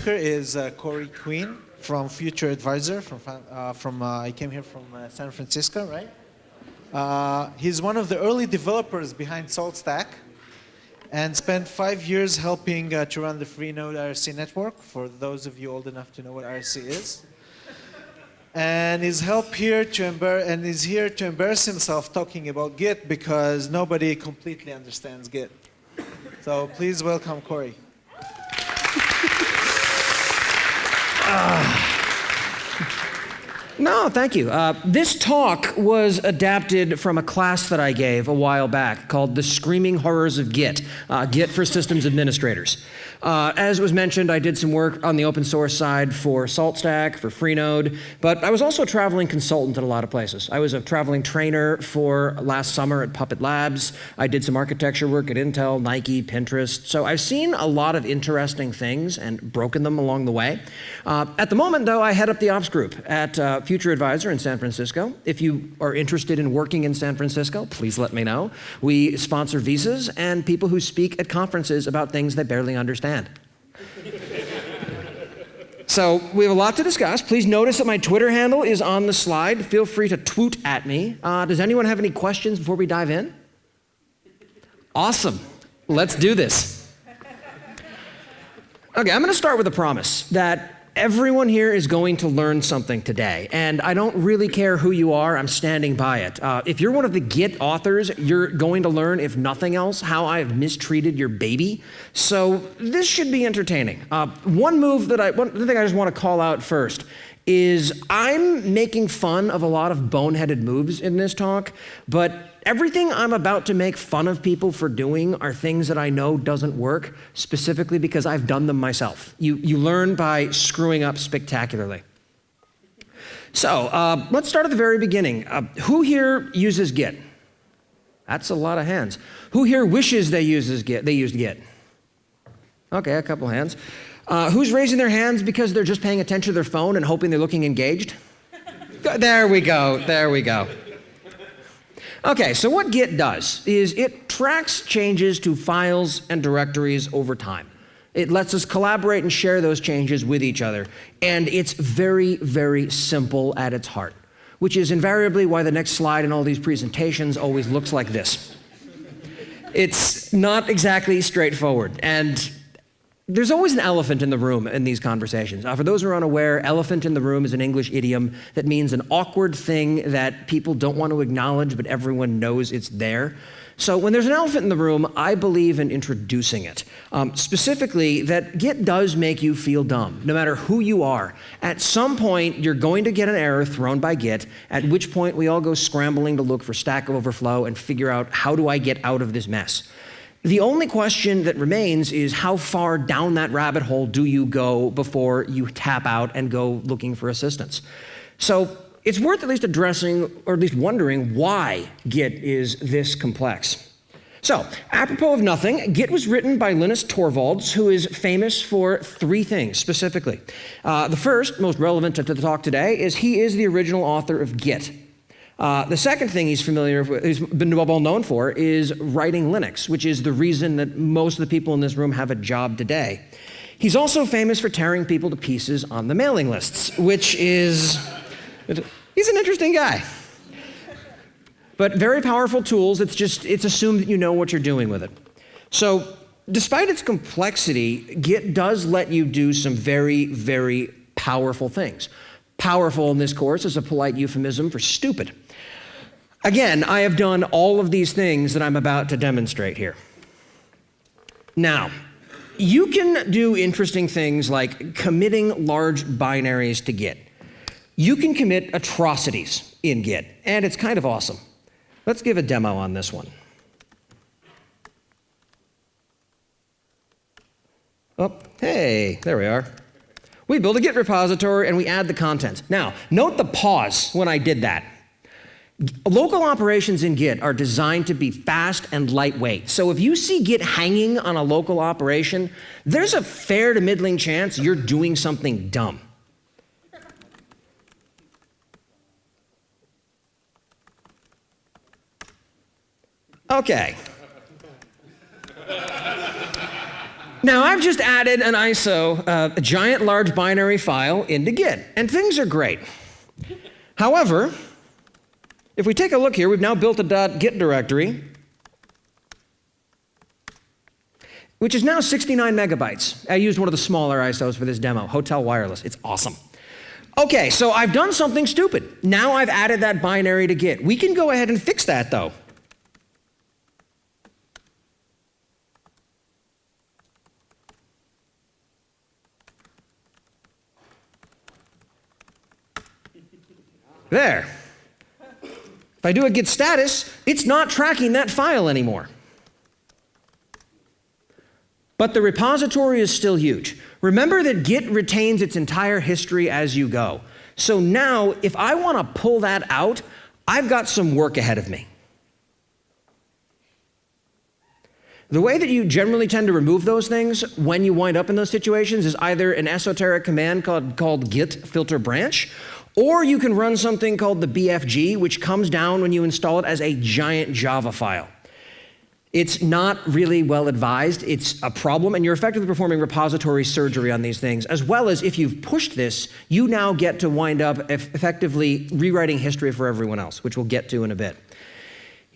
speaker is Corey Queen from Future Advisor. I came here from San Francisco, right? He's one of the early developers behind SaltStack and spent 5 years helping to run the Freenode IRC network, for those of you old enough to know what IRC is. And he's here to embarrass himself talking about Git because nobody completely understands Git. So please welcome Corey. No, thank you. This talk was adapted from a class that I gave a while back called The Screaming Horrors of Git, Git for Systems Administrators. As was mentioned, I did some work on the open source side for SaltStack, for Freenode, but I was also a traveling consultant at a lot of places. I was a traveling trainer for last summer at Puppet Labs. I did some architecture work at Intel, Nike, Pinterest. So I've seen a lot of interesting things and broken them along the way. At the moment, though, I head up the ops group at Future Advisor in San Francisco. If you are interested in working in San Francisco, please let me know. We sponsor visas and people who speak at conferences about things they barely understand. So we have a lot to discuss. Please notice that my Twitter handle is on the slide. Feel free to tweet at me. Does anyone have any questions before we dive in? Awesome. Let's do this. Okay, I'm going to start with a promise that everyone here is going to learn something today, and I don't really care who you are, I'm standing by it. If you're one of the Git authors, you're going to learn, if nothing else, how I have mistreated your baby. So this should be entertaining. One thing I just want to call out first is I'm making fun of a lot of boneheaded moves in this talk, but everything I'm about to make fun of people for doing are things that I know doesn't work, specifically because I've done them myself. You learn by screwing up spectacularly. So let's start at the very beginning. Who here uses Git? That's a lot of hands. Who here wishes they used Git? Okay, a couple hands. Who's raising their hands because they're just paying attention to their phone and hoping they're looking engaged? There we go, there we go. Okay, so what Git does is it tracks changes to files and directories over time. It lets us collaborate and share those changes with each other. And it's very, very simple at its heart, which is invariably why the next slide in all these presentations always looks like this. It's not exactly straightforward. And there's always an elephant in the room in these conversations. For those who are unaware, elephant in the room is an English idiom that means an awkward thing that people don't want to acknowledge, but everyone knows it's there. So when there's an elephant in the room, I believe in introducing it. Specifically, that Git does make you feel dumb, no matter who you are. At some point, you're going to get an error thrown by Git, at which point we all go scrambling to look for Stack Overflow and figure out, how do I get out of this mess? The only question that remains is how far down that rabbit hole do you go before you tap out and go looking for assistance? So it's worth at least addressing, or at least wondering, why Git is this complex. So, apropos of nothing, Git was written by Linus Torvalds, who is famous for three things specifically. The first, most relevant to the talk today, is he is the original author of Git. The second thing he's been well known for is writing Linux, which is the reason that most of the people in this room have a job today. He's also famous for tearing people to pieces on the mailing lists, which is, he's an interesting guy. But very powerful tools, it's assumed that you know what you're doing with it. So despite its complexity, Git does let you do some very, very powerful things. Powerful in this course is a polite euphemism for stupid. Again, I have done all of these things that I'm about to demonstrate here. Now, you can do interesting things like committing large binaries to Git. You can commit atrocities in Git, and it's kind of awesome. Let's give a demo on this one. Oh, hey, there we are. We build a Git repository and we add the contents. Now, note the pause when I did that. Local operations in Git are designed to be fast and lightweight. So if you see Git hanging on a local operation, there's a fair to middling chance you're doing something dumb. Okay. Now, I've just added an ISO, a giant large binary file into Git, and things are great. However, if we take a look here, we've now built a .git directory, which is now 69 megabytes. I used one of the smaller ISOs for this demo, Hotel Wireless. It's awesome. Okay, so I've done something stupid. Now I've added that binary to Git. We can go ahead and fix that, though. There. If I do a git status, it's not tracking that file anymore. But the repository is still huge. Remember that Git retains its entire history as you go. So now, if I want to pull that out, I've got some work ahead of me. The way that you generally tend to remove those things when you wind up in those situations is either an esoteric command called git filter branch, or you can run something called the BFG, which comes down when you install it as a giant Java file. It's not really well advised. It's a problem, and you're effectively performing repository surgery on these things, as well as if you've pushed this, you now get to wind up effectively rewriting history for everyone else, which we'll get to in a bit.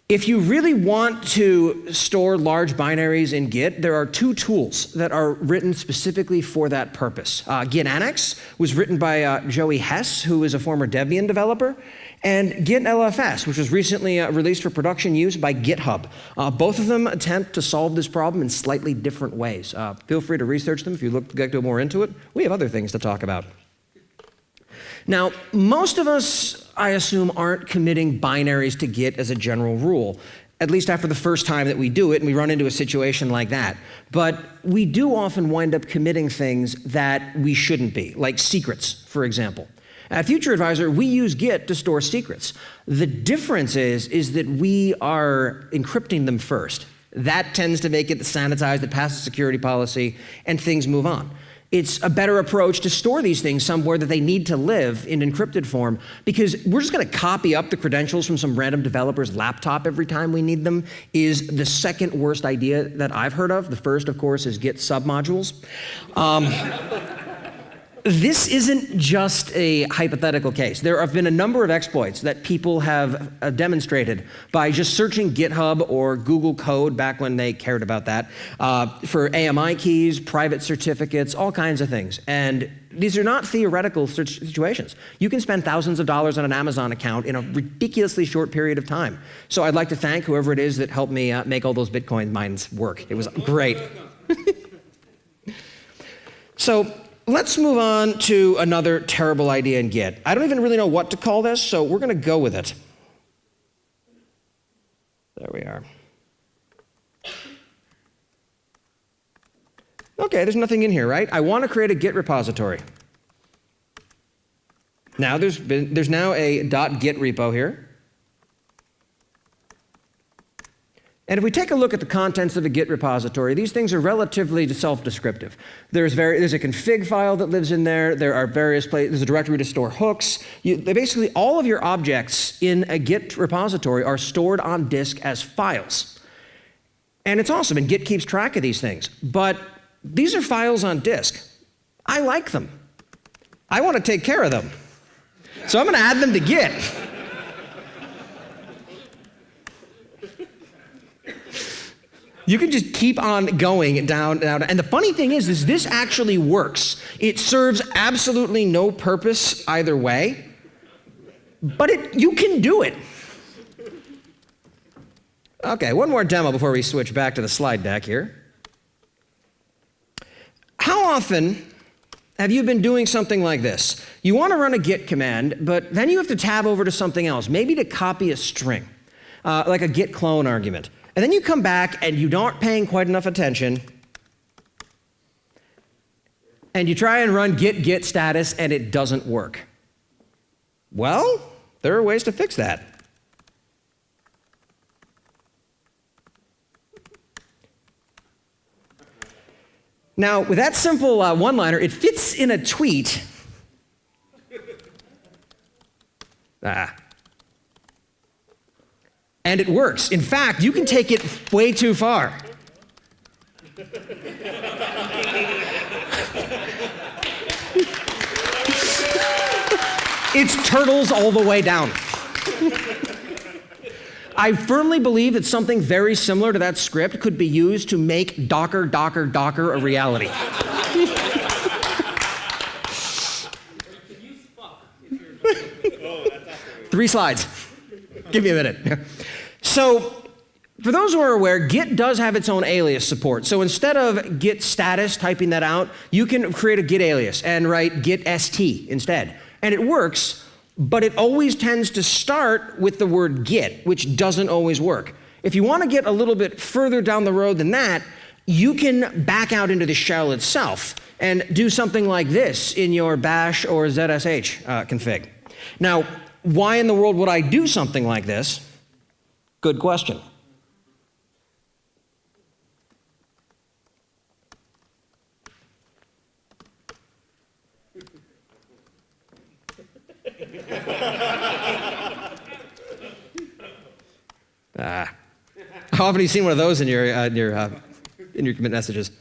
If you really want to store large binaries in Git, there are two tools that are written specifically for that purpose. Git Annex was written by Joey Hess, who is a former Debian developer, and Git LFS, which was recently released for production use by GitHub. Both of them attempt to solve this problem in slightly different ways. Feel free to research them if you get more into it. We have other things to talk about. Now, most of us, I assume, aren't committing binaries to Git as a general rule, at least after the first time that we do it and we run into a situation like that. But we do often wind up committing things that we shouldn't be, like secrets, for example. At Future Advisor, we use Git to store secrets. The difference is that we are encrypting them first. That tends to make it sanitized, it passes security policy, and things move on. It's a better approach to store these things somewhere that they need to live in encrypted form, because we're just going to copy up the credentials from some random developer's laptop every time we need them is the second worst idea that I've heard of. The first, of course, is Git submodules. This isn't just a hypothetical case. There have been a number of exploits that people have demonstrated by just searching GitHub or Google Code back when they cared about that for AMI keys, private certificates, all kinds of things. And these are not theoretical situations. You can spend thousands of dollars on an Amazon account in a ridiculously short period of time. So I'd like to thank whoever it is that helped me make all those Bitcoin mines work. It was great. So let's move on to another terrible idea in Git. I don't even really know what to call this, so we're going to go with it. There we are. Okay, there's nothing in here, right? I want to create a Git repository. Now there's now a .git repo here. And if we take a look at the contents of a Git repository, these things are relatively self-descriptive. There's a config file that lives in there. There are various places. There's a directory to store hooks. Basically, all of your objects in a Git repository are stored on disk as files. And it's awesome, and Git keeps track of these things. But these are files on disk. I like them. I want to take care of them. So I'm going to add them to Git. You can just keep on going down. And the funny thing is this actually works. It serves absolutely no purpose either way, but you can do it. Okay, one more demo before we switch back to the slide deck here. How often have you been doing something like this? You want to run a Git command, but then you have to tab over to something else, maybe to copy a string, like a git clone argument. And then you come back and you aren't paying quite enough attention, and you try and run git status and it doesn't work. Well, there are ways to fix that. Now, with that simple one-liner, it fits in a tweet. And it works. In fact, you can take it way too far. It's turtles all the way down. I firmly believe that something very similar to that script could be used to make Docker, Docker, Docker a reality. Three slides. Give me a minute. So, for those who are aware, Git does have its own alias support. So instead of git status, typing that out, you can create a Git alias and write git st instead. And it works, but it always tends to start with the word git, which doesn't always work. If you want to get a little bit further down the road than that, you can back out into the shell itself and do something like this in your bash or ZSH config. Now, why in the world would I do something like this? Good question. How often have you seen one of those in your commit messages?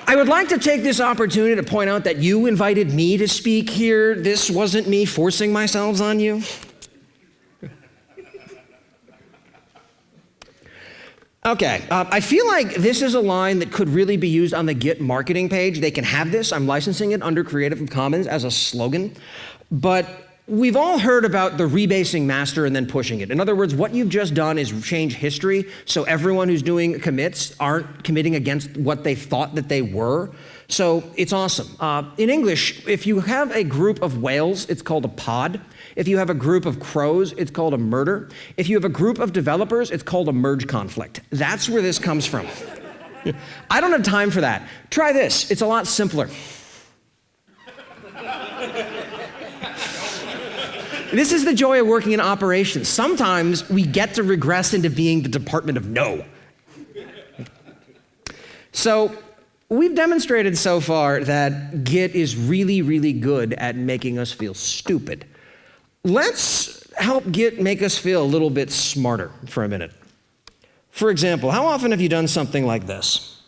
I would like to take this opportunity to point out that you invited me to speak here. This wasn't me forcing myself on you. Okay, I feel like this is a line that could really be used on the Git marketing page. They can have this. I'm licensing it under Creative Commons as a slogan. But we've all heard about the rebasing master and then pushing it. In other words, what you've just done is change history so everyone who's doing commits aren't committing against what they thought that they were. So it's awesome. In English, if you have a group of whales, it's called a pod. If you have a group of crows, it's called a murder. If you have a group of developers, it's called a merge conflict. That's where this comes from. I don't have time for that. Try this. It's a lot simpler. This is the joy of working in operations. Sometimes we get to regress into being the Department of No. So we've demonstrated so far that Git is really, really good at making us feel stupid. Let's help Git make us feel a little bit smarter for a minute. For example, how often have you done something like this?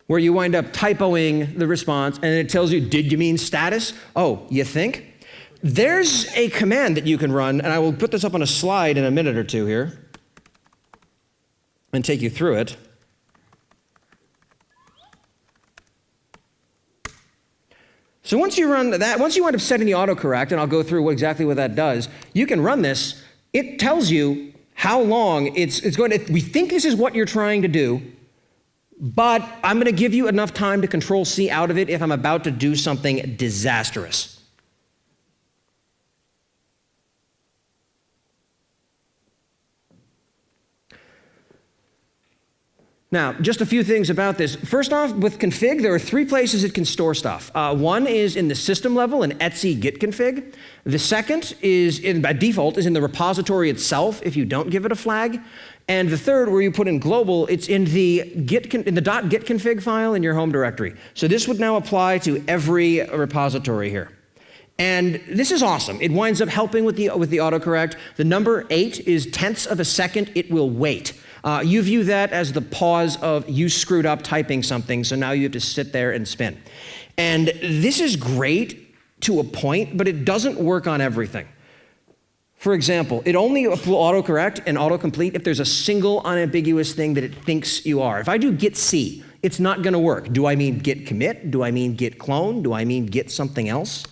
Where you wind up typoing the response and it tells you, did you mean status? Oh, you think? There's a command that you can run, and I will put this up on a slide in a minute or two here and take you through it. So once you run that, once you wind up setting the autocorrect, and I'll go through exactly what that does, you can run this. It tells you how long it's going to, we think this is what you're trying to do, but I'm going to give you enough time to Control-C out of it if I'm about to do something disastrous. Now, just a few things about this. First off, with config, there are three places it can store stuff. One is in the system level in etc git config. The second is, by default, is in the repository itself if you don't give it a flag. And the third, where you put in global, it's in the .git config file in your home directory. So this would now apply to every repository here. And this is awesome. It winds up helping with the autocorrect. The number 8 is tenths of a second it will wait. You view that as the pause of you screwed up typing something, so now you have to sit there and spin. And this is great to a point, but it doesn't work on everything. For example, it only will autocorrect and autocomplete if there's a single unambiguous thing that it thinks you are. If I do git C, it's not going to work. Do I mean git commit? Do I mean git clone? Do I mean git something else?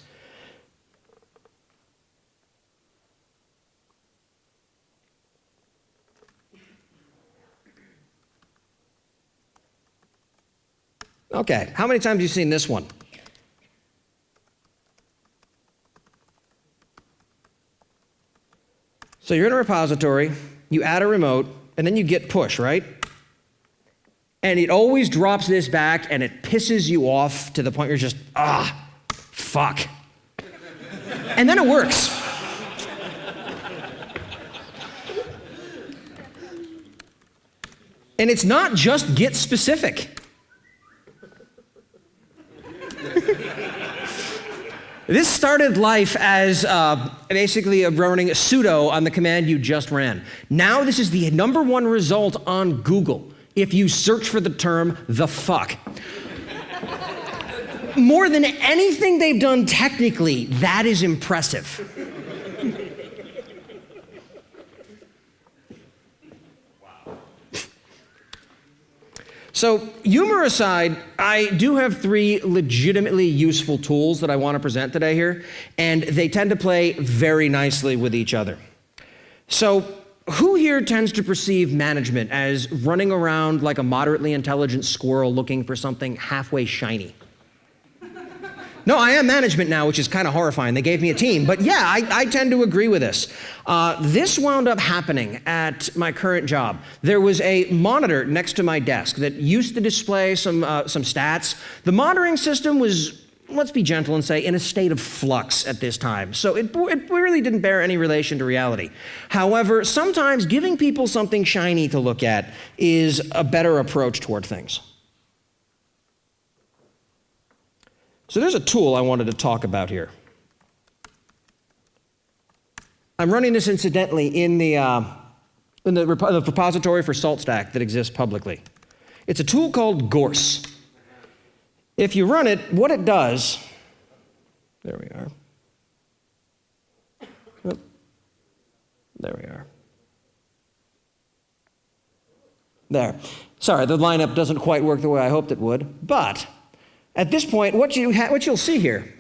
Okay, how many times have you seen this one? So you're in a repository, you add a remote, and then you git push, right? And it always drops this back, and it pisses you off to the point where you're just, fuck. And then it works. And it's not just git specific. This started life as basically running sudo on the command you just ran. Now this is the #1 result on Google if you search for the term "the fuck." More than anything they've done technically, that is impressive. So, humor aside, I do have 3 legitimately useful tools that I want to present today here, and they tend to play very nicely with each other. So, who here tends to perceive management as running around like a moderately intelligent squirrel looking for something halfway shiny? No, I am management now, which is kind of horrifying. They gave me a team. But yeah, I tend to agree with this. This wound up happening at my current job. There was a monitor next to my desk that used to display some stats. The monitoring system was, let's be gentle and say, in a state of flux at this time. So it really didn't bear any relation to reality. However, sometimes giving people something shiny to look at is a better approach toward things. So there's a tool I wanted to talk about here. I'm running this incidentally in the repository for SaltStack that exists publicly. It's a tool called Gorse. If you run it, what it does, there we are. Oh, there we are. There. Sorry, the lineup doesn't quite work the way I hoped it would, but at this point, what you'll see here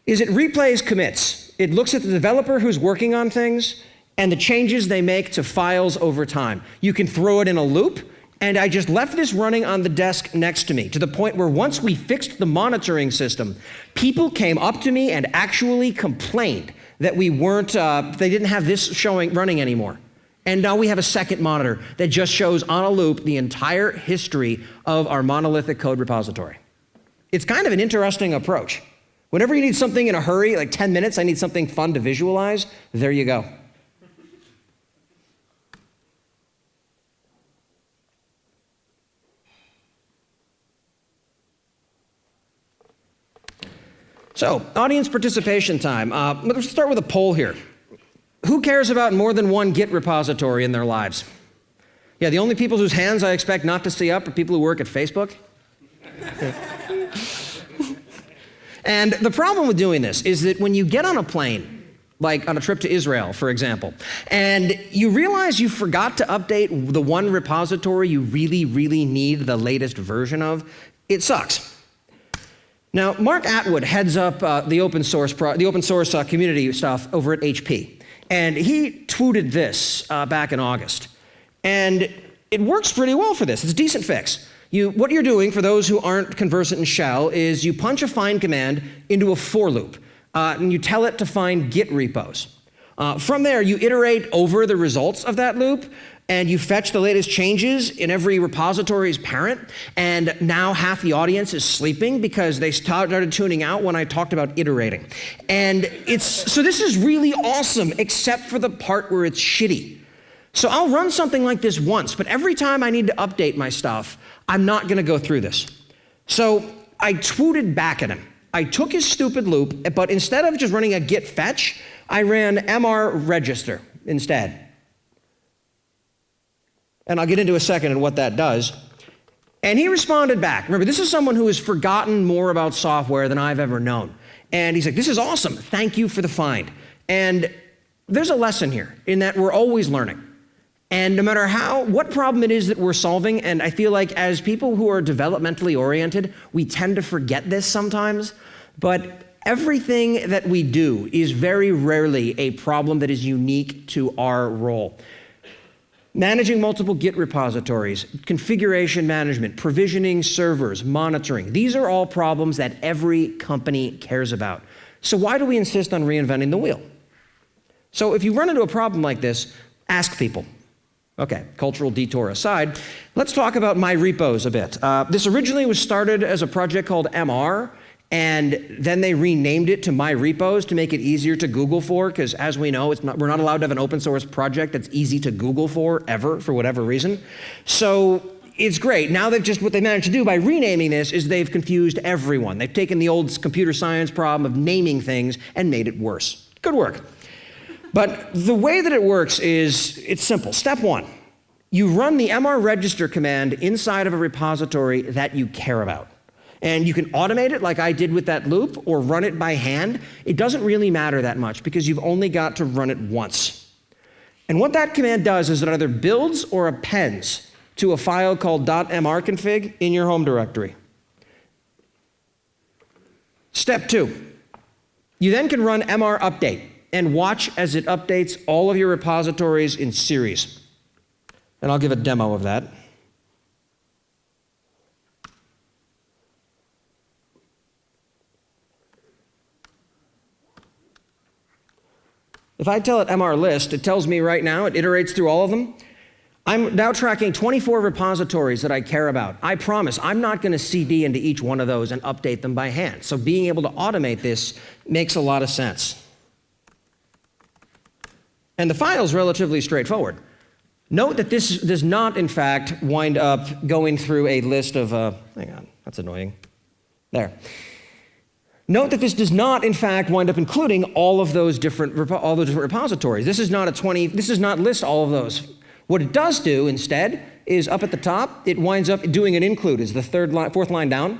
is it replays commits. It looks at the developer who's working on things and the changes they make to files over time. You can throw it in a loop, and I just left this running on the desk next to me to the point where once we fixed the monitoring system, people came up to me and actually complained that they didn't have this running anymore. And now we have a second monitor that just shows on a loop the entire history of our monolithic code repository. It's kind of an interesting approach. Whenever you need something in a hurry, like 10 minutes, I need something fun to visualize, there you go. So, audience participation time. Let's start with a poll here. Who cares about more than one Git repository in their lives? Yeah, the only people whose hands I expect not to see up are people who work at Facebook. And the problem with doing this is that when you get on a plane, like on a trip to Israel, for example, and you realize you forgot to update the one repository you really, really need the latest version of, it sucks. Now, Mark Atwood heads up the open source community stuff over at HP, and he tweeted this back in August, and it works pretty well for this. It's a decent fix. What you're doing, for those who aren't conversant in shell, is you punch a find command into a for loop, and you tell it to find Git repos. From there, you iterate over the results of that loop, and you fetch the latest changes in every repository's parent, and now half the audience is sleeping because they started tuning out when I talked about iterating. And so this is really awesome, except for the part where it's shitty. So I'll run something like this once, but every time I need to update my stuff, I'm not going to go through this. So I tweeted back at him. I took his stupid loop, but instead of just running a git fetch, I ran mr register instead. And I'll get into a second on what that does. And he responded back. Remember, this is someone who has forgotten more about software than I've ever known. And he's like, this is awesome. Thank you for the find. And there's a lesson here in that we're always learning. And no matter what problem it is that we're solving, and I feel like as people who are developmentally oriented, we tend to forget this sometimes, but everything that we do is very rarely a problem that is unique to our role. Managing multiple Git repositories, configuration management, provisioning servers, monitoring, these are all problems that every company cares about. So why do we insist on reinventing the wheel? So if you run into a problem like this, ask people. Okay, cultural detour aside, let's talk about my repos a bit. This originally was started as a project called MR, and then they renamed it to My Repos to make it easier to Google for, because as we know, we're not allowed to have an open source project that's easy to Google for, ever, for whatever reason. So it's great. Now what they managed to do by renaming this is they've confused everyone. They've taken the old computer science problem of naming things and made it worse. Good work. But the way that it works it's simple. Step one, you run the MR register command inside of a repository that you care about. And you can automate it like I did with that loop or run it by hand. It doesn't really matter that much because you've only got to run it once. And what that command does is it either builds or appends to a file called .mrconfig in your home directory. Step two, you then can run mr update and watch as it updates all of your repositories in series. And I'll give a demo of that. If I tell it mr list, it tells me right now, it iterates through all of them. I'm now tracking 24 repositories that I care about. I promise I'm not going to CD into each one of those and update them by hand. So being able to automate this makes a lot of sense. And the file's relatively straightforward. Note that this does not, in fact, wind up going through a list of, hang on, that's annoying. There. Note that this does not, in fact, wind up including all those different repositories. This is not list all of those. What it does do instead is up at the top, it winds up doing an include as the fourth line down,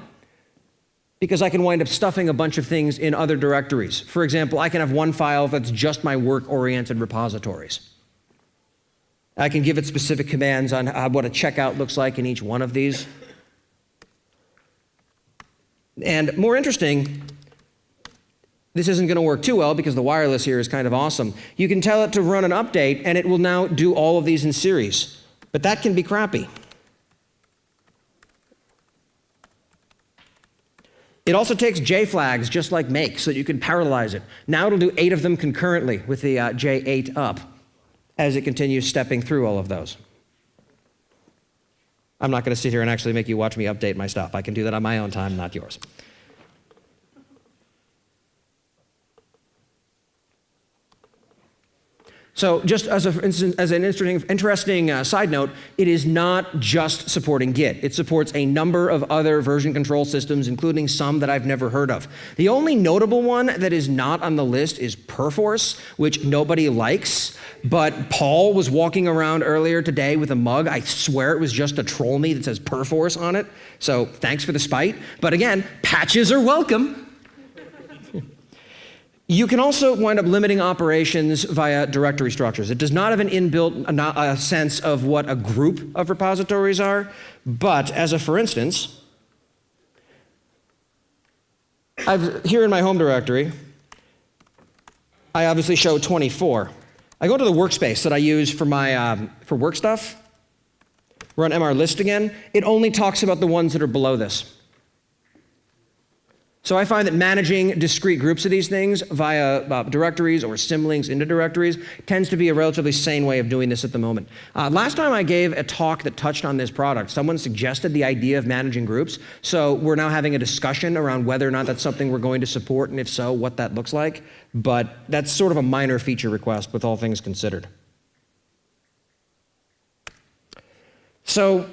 because I can wind up stuffing a bunch of things in other directories. For example, I can have one file that's just my work-oriented repositories. I can give it specific commands on what a checkout looks like in each one of these. And more interesting, this isn't going to work too well because the wireless here is kind of awesome. You can tell it to run an update, and it will now do all of these in series. But that can be crappy. It also takes JFlags, just like make, so you can parallelize it. Now it'll do 8 of them concurrently with the J8 up as it continues stepping through all of those. I'm not going to sit here and actually make you watch me update my stuff. I can do that on my own time, not yours. So just as an interesting side note, it is not just supporting Git. It supports a number of other version control systems, including some that I've never heard of. The only notable one that is not on the list is Perforce, which nobody likes. But Paul was walking around earlier today with a mug. I swear it was just to troll me that says Perforce on it. So thanks for the spite. But again, patches are welcome. You can also wind up limiting operations via directory structures. It does not have an inbuilt sense of what a group of repositories are, but as a for instance, here in my home directory, I obviously show 24. I go to the workspace that I use for my for work stuff, run mr list again. It only talks about the ones that are below this. So I find that managing discrete groups of these things via directories or symlinks into directories tends to be a relatively sane way of doing this at the moment. Last time I gave a talk that touched on this product, someone suggested the idea of managing groups. So we're now having a discussion around whether or not that's something we're going to support, and if so, what that looks like. But that's sort of a minor feature request with all things considered. So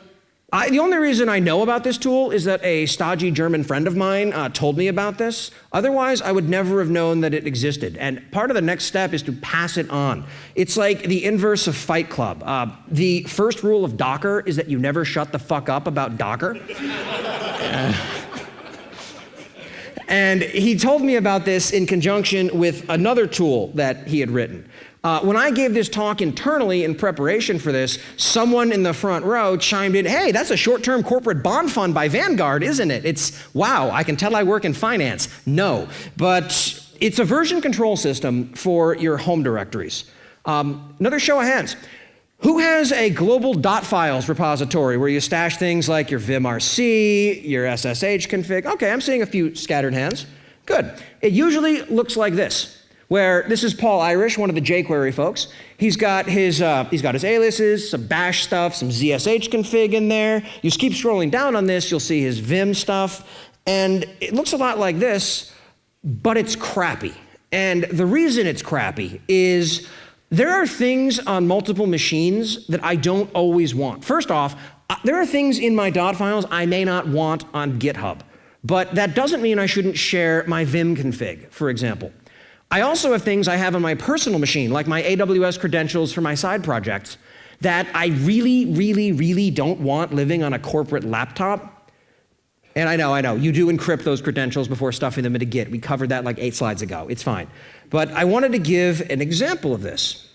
the only reason I know about this tool is that a stodgy German friend of mine told me about this. Otherwise, I would never have known that it existed. And part of the next step is to pass it on. It's like the inverse of Fight Club. The first rule of Docker is that you never shut the fuck up about Docker. And he told me about this in conjunction with another tool that he had written. When I gave this talk internally in preparation for this, someone in the front row chimed in, "Hey, that's a short-term corporate bond fund by Vanguard, isn't it?" It's, wow, I can tell I work in finance. No, but it's a version control system for your home directories. Another show of hands. Who has a global .files repository where you stash things like your vimrc, your SSH config? Okay, I'm seeing a few scattered hands. Good. It usually looks like this, where this is Paul Irish, one of the jQuery folks. He's got his aliases, some bash stuff, some ZSH config in there. You keep scrolling down on this, you'll see his Vim stuff, and it looks a lot like this, but it's crappy. And the reason it's crappy is there are things on multiple machines that I don't always want. First off, There are things in my dot files I may not want on GitHub, but that doesn't mean I shouldn't share my Vim config, for example. I also have things I have on my personal machine, like my AWS credentials for my side projects, that I really, really, really don't want living on a corporate laptop. And I know, you do encrypt those credentials before stuffing them into Git. We covered that like 8 slides ago. It's fine. But I wanted to give an example of this.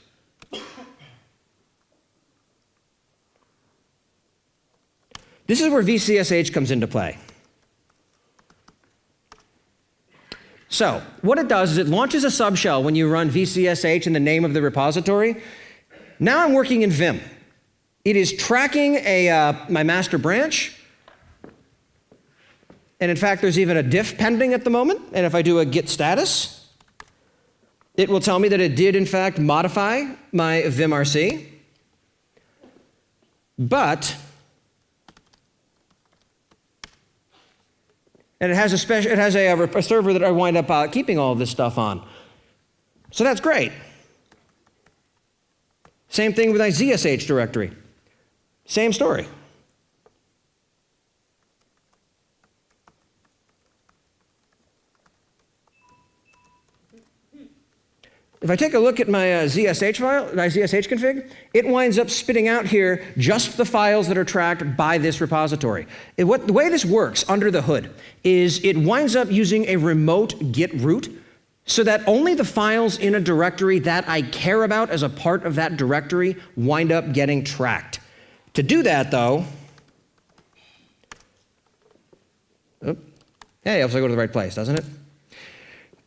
This is where VCSH comes into play. So what it does is it launches a subshell when you run VCSH in the name of the repository. Now I'm working in Vim. It is tracking my master branch. And in fact, there's even a diff pending at the moment. And if I do a git status, it will tell me that it did, in fact, modify my vimrc. But, and it has a server that I wind up keeping all of this stuff on. So that's great. Same thing with my ZSH directory. Same story. If I take a look at my ZSH file, my ZSH config, it winds up spitting out here just the files that are tracked by this repository. The way this works under the hood is it winds up using a remote git root so that only the files in a directory that I care about as a part of that directory wind up getting tracked. To do that, though, hey, helps I go to the right place, doesn't it?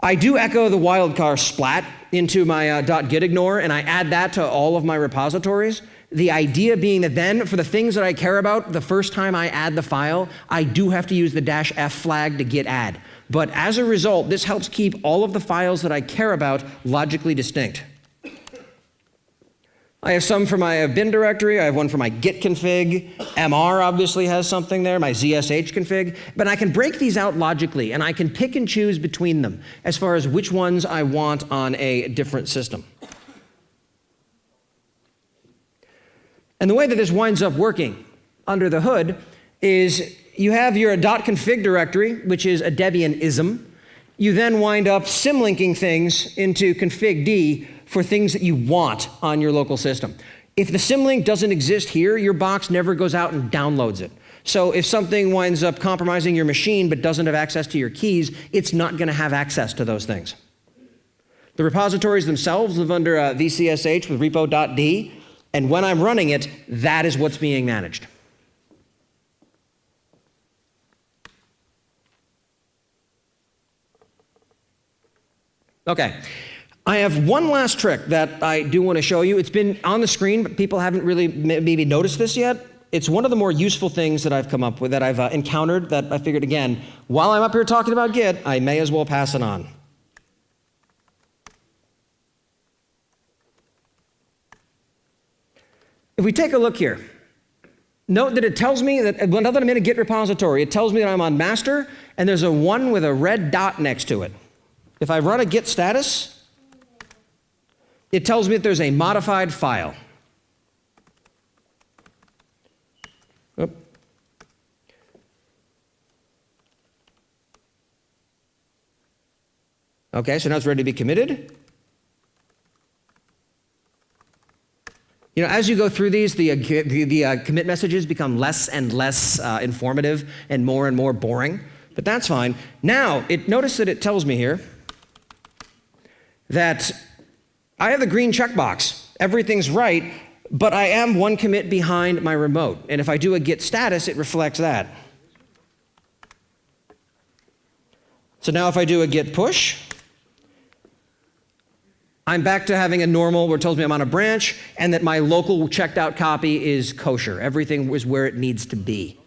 I do echo the wildcard splat into my .gitignore, and I add that to all of my repositories. The idea being that then, for the things that I care about, the first time I add the file, I do have to use the -f flag to git add. But as a result, this helps keep all of the files that I care about logically distinct. I have some for my bin directory, I have one for my git config, MR obviously has something there, my ZSH config, but I can break these out logically, and I can pick and choose between them as far as which ones I want on a different system. And the way that this winds up working under the hood is you have your .config directory, which is a Debian-ism. You then wind up symlinking things into config-d for things that you want on your local system. If the symlink doesn't exist here, your box never goes out and downloads it. So if something winds up compromising your machine but doesn't have access to your keys, it's not going to have access to those things. The repositories themselves live under VCSH with repo.d, and when I'm running it, that is what's being managed. Okay. I have one last trick that I do want to show you. It's been on the screen, but people haven't really maybe noticed this yet. It's one of the more useful things that I've come up with, that I've encountered, that I figured, again, while I'm up here talking about Git, I may as well pass it on. If we take a look here, note that it tells me that when I'm in a Git repository, it tells me that I'm on master, and there's a 1 with a red dot next to it. If I run a git status, it tells me that there's a modified file. Oop. Okay, so now it's ready to be committed. You know, as you go through these, the commit messages become less and less informative and more boring, but that's fine. Now, notice that it tells me here that I have the green checkbox. Everything's right, but I am 1 commit behind my remote. And if I do a git status, it reflects that. So now if I do a git push, I'm back to having a normal where it tells me I'm on a branch and that my local checked out copy is kosher. Everything is where it needs to be.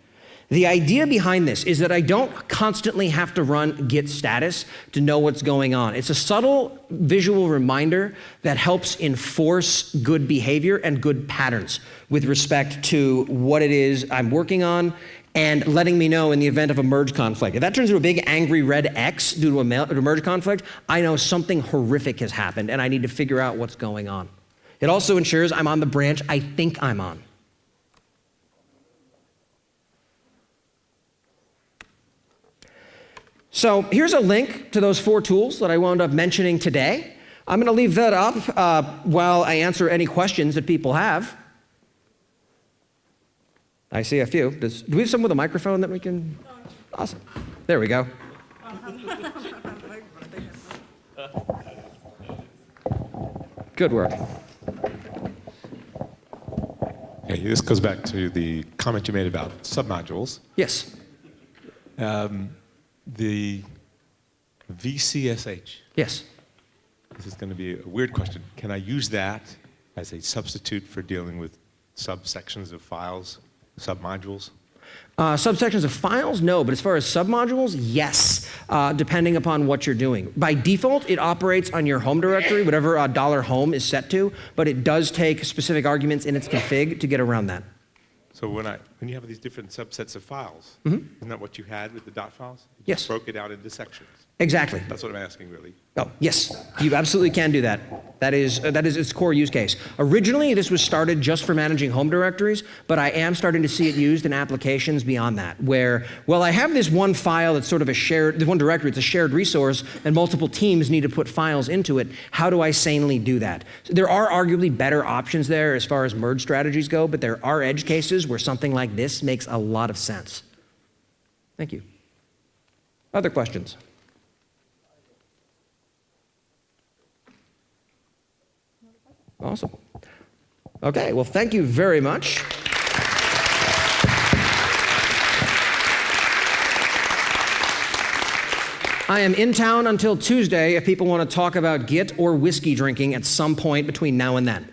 The idea behind this is that I don't constantly have to run git status to know what's going on. It's a subtle visual reminder that helps enforce good behavior and good patterns with respect to what it is I'm working on and letting me know in the event of a merge conflict. If that turns into a big angry red X due to a merge conflict, I know something horrific has happened and I need to figure out what's going on. It also ensures I'm on the branch I think I'm on. So here's a link to those 4 tools that I wound up mentioning today. I'm going to leave that up while I answer any questions that people have. I see a few. Do we have someone with a microphone that we can? Awesome. There we go. Good work. Hey, this goes back to the comment you made about submodules. Yes. The VCSH. Yes. This is going to be a weird question. Can I use that as a substitute for dealing with subsections of files, submodules? Subsections of files, no, but as far as submodules, yes, depending upon what you're doing. By default, it operates on your home directory, whatever $home is set to, but it does take specific arguments in its config to get around that. So when you have these different subsets of files, isn't that what you had with the dot files? You Yes. just broke it out into sections. Exactly. That's what I'm asking, really. Oh, yes, you absolutely can do that. That is its core use case. Originally, this was started just for managing home directories, but I am starting to see it used in applications beyond that, where, well, I have this one file that's sort of the one directory, it's a shared resource, and multiple teams need to put files into it. How do I sanely do that? So there are arguably better options there as far as merge strategies go, but there are edge cases where something like this makes a lot of sense. Thank you. Other questions? Awesome. Okay, well, thank you very much. I am in town until Tuesday if people want to talk about Git or whiskey drinking at some point between now and then.